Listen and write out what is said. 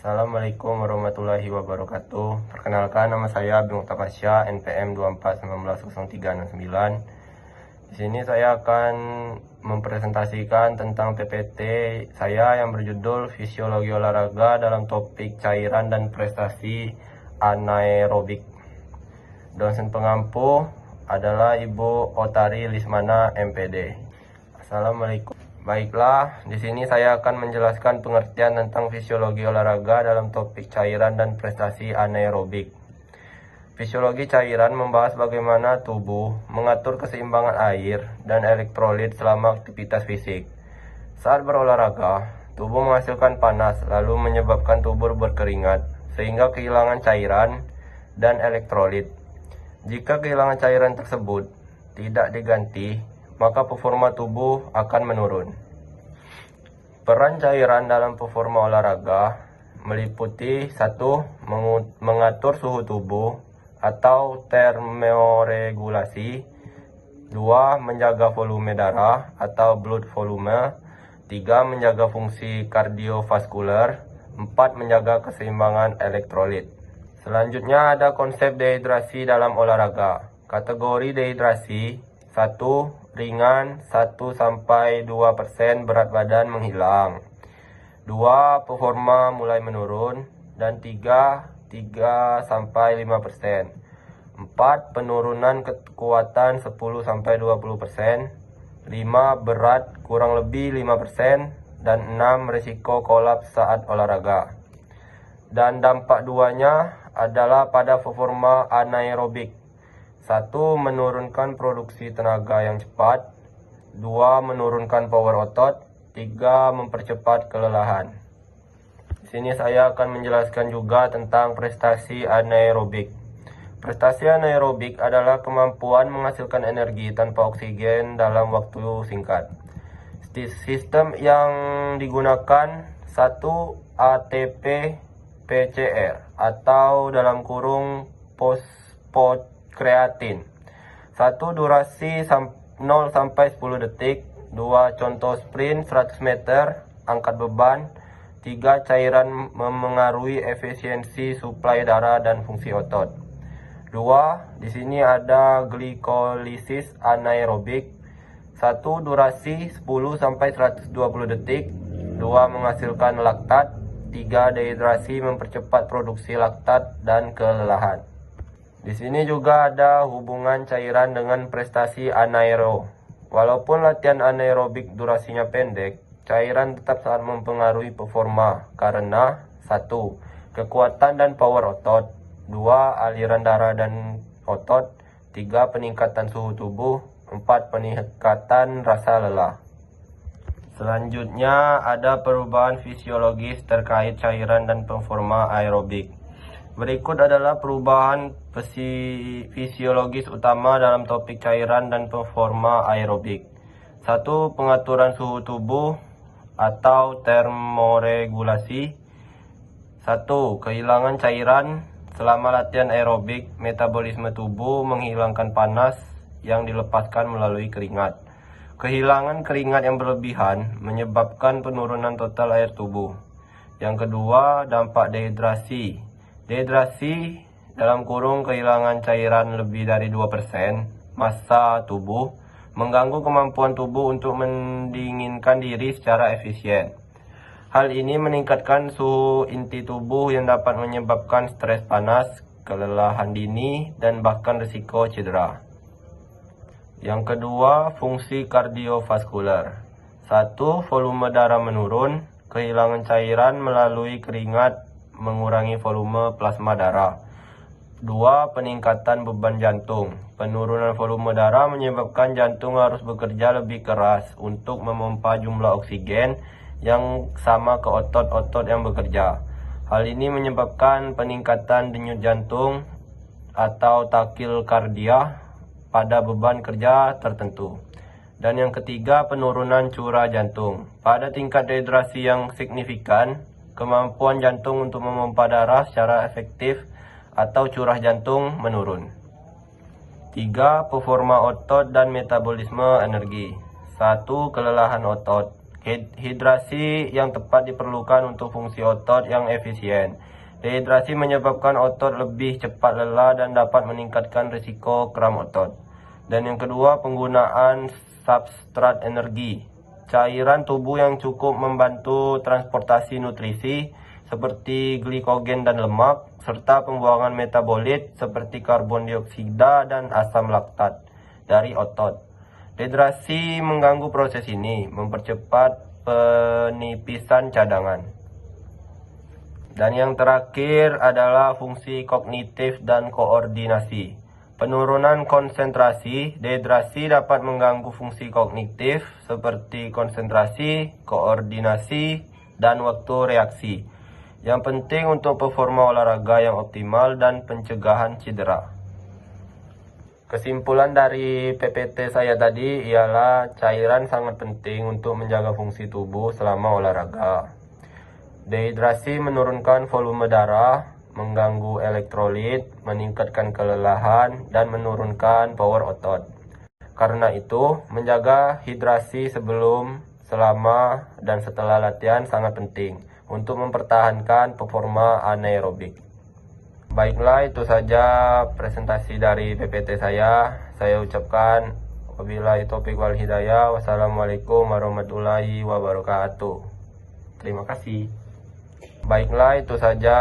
Assalamualaikum warahmatullahi wabarakatuh. Perkenalkan, nama saya Bung Tapasya, NPM 24190369. Di sini saya akan mempresentasikan tentang PPT saya yang berjudul Fisiologi Olahraga dalam topik cairan dan prestasi anaerobik. Dosen pengampu adalah Ibu Otari Lismana, MPD. Assalamualaikum. Baiklah, di sini saya akan menjelaskan pengertian tentang fisiologi olahraga dalam topik cairan dan prestasi anaerobik. Fisiologi cairan membahas bagaimana tubuh mengatur keseimbangan air dan elektrolit selama aktivitas fisik. Saat berolahraga, tubuh menghasilkan panas lalu menyebabkan tubuh berkeringat sehingga kehilangan cairan dan elektrolit. Jika kehilangan cairan tersebut tidak diganti, maka performa tubuh akan menurun. Peran cairan dalam performa olahraga meliputi 1. Mengatur suhu tubuh atau termoregulasi. 2. Menjaga volume darah atau blood volume. 3. Menjaga fungsi kardiovaskular. 4. Menjaga keseimbangan elektrolit. Selanjutnya ada konsep dehidrasi dalam olahraga. Kategori dehidrasi: 1. Ringan, 1-2% berat badan menghilang. 2. Performa mulai menurun. Dan 3-5%. 4. Penurunan kekuatan 10-20%. 5. Berat kurang lebih 5%. Dan 6. Risiko kolaps saat olahraga. Dan dampak duanya adalah pada performa anaerobik. 1. Menurunkan produksi tenaga yang cepat. 2. Menurunkan power otot. 3. Mempercepat kelelahan. Di sini saya akan menjelaskan juga tentang prestasi anaerobik. Prestasi anaerobik adalah kemampuan menghasilkan energi tanpa oksigen dalam waktu singkat. Sistem yang digunakan: 1. ATP PCR atau dalam kurung kreatin. 1. Durasi 0-10 detik. 2. Contoh sprint 100 meter, angkat beban. 3. Cairan memengaruhi efisiensi suplai darah dan fungsi otot. 2. Di sini ada glikolisis anaerobik. 1. Durasi 10-120 detik. 2. Menghasilkan laktat. 3. Dehidrasi mempercepat produksi laktat dan kelelahan. Di sini juga ada hubungan cairan dengan prestasi anaero. Walaupun latihan anaerobik durasinya pendek, cairan tetap sangat mempengaruhi performa karena: 1. Kekuatan dan power otot. 2. Aliran darah dan otot. 3. Peningkatan suhu tubuh. 4. Peningkatan rasa lelah. Selanjutnya ada perubahan fisiologis terkait cairan dan performa aerobik. Berikut adalah perubahan fisiologis utama dalam topik cairan dan performa aerobik. 1. Pengaturan suhu tubuh atau termoregulasi. 1. Kehilangan cairan. Selama latihan aerobik, metabolisme tubuh menghilangkan panas yang dilepaskan melalui keringat. Kehilangan keringat yang berlebihan menyebabkan penurunan total air tubuh. Yang kedua, dampak dehidrasi. Dehidrasi dalam kurung kehilangan cairan lebih dari 2% massa tubuh mengganggu kemampuan tubuh untuk mendinginkan diri secara efisien. Hal ini meningkatkan suhu inti tubuh yang dapat menyebabkan stres panas, kelelahan dini, dan bahkan risiko cedera. Yang kedua, fungsi kardiovaskular. 1. Volume darah menurun. Kehilangan cairan melalui keringat mengurangi volume plasma darah. 2. Peningkatan beban jantung. Penurunan volume darah menyebabkan jantung harus bekerja lebih keras untuk memompa jumlah oksigen yang sama ke otot-otot yang bekerja. Hal ini menyebabkan peningkatan denyut jantung atau takikardia pada beban kerja tertentu. Dan yang ketiga, penurunan curah jantung. Pada tingkat dehidrasi yang signifikan, kemampuan jantung untuk memompa darah secara efektif atau curah jantung menurun. 3. Performa otot dan metabolisme energi. 1. Kelelahan otot. Hidrasi yang tepat diperlukan untuk fungsi otot yang efisien. Dehidrasi menyebabkan otot lebih cepat lelah dan dapat meningkatkan risiko kram otot. Dan yang kedua, penggunaan substrat energi. Cairan tubuh yang cukup membantu transportasi nutrisi seperti glikogen dan lemak, serta pembuangan metabolit seperti karbon dioksida dan asam laktat dari otot. Dehidrasi mengganggu proses ini, mempercepat penipisan cadangan. Dan yang terakhir adalah fungsi kognitif dan koordinasi. Penurunan konsentrasi. Dehidrasi dapat mengganggu fungsi kognitif seperti konsentrasi, koordinasi, dan waktu reaksi. Yang penting untuk performa olahraga yang optimal dan pencegahan cedera. Kesimpulan dari PPT saya tadi ialah cairan sangat penting untuk menjaga fungsi tubuh selama olahraga. Dehidrasi menurunkan volume darah, mengganggu elektrolit, meningkatkan kelelahan, dan menurunkan power otot. Karena itu, menjaga hidrasi sebelum, selama, dan setelah latihan sangat penting untuk mempertahankan performa anaerobik. Baiklah, itu saja presentasi dari PPT saya. Saya ucapkan wabillahi taufiq wal hidayah. Wassalamualaikum warahmatullahi wabarakatuh. Terima kasih. Baiklah, itu saja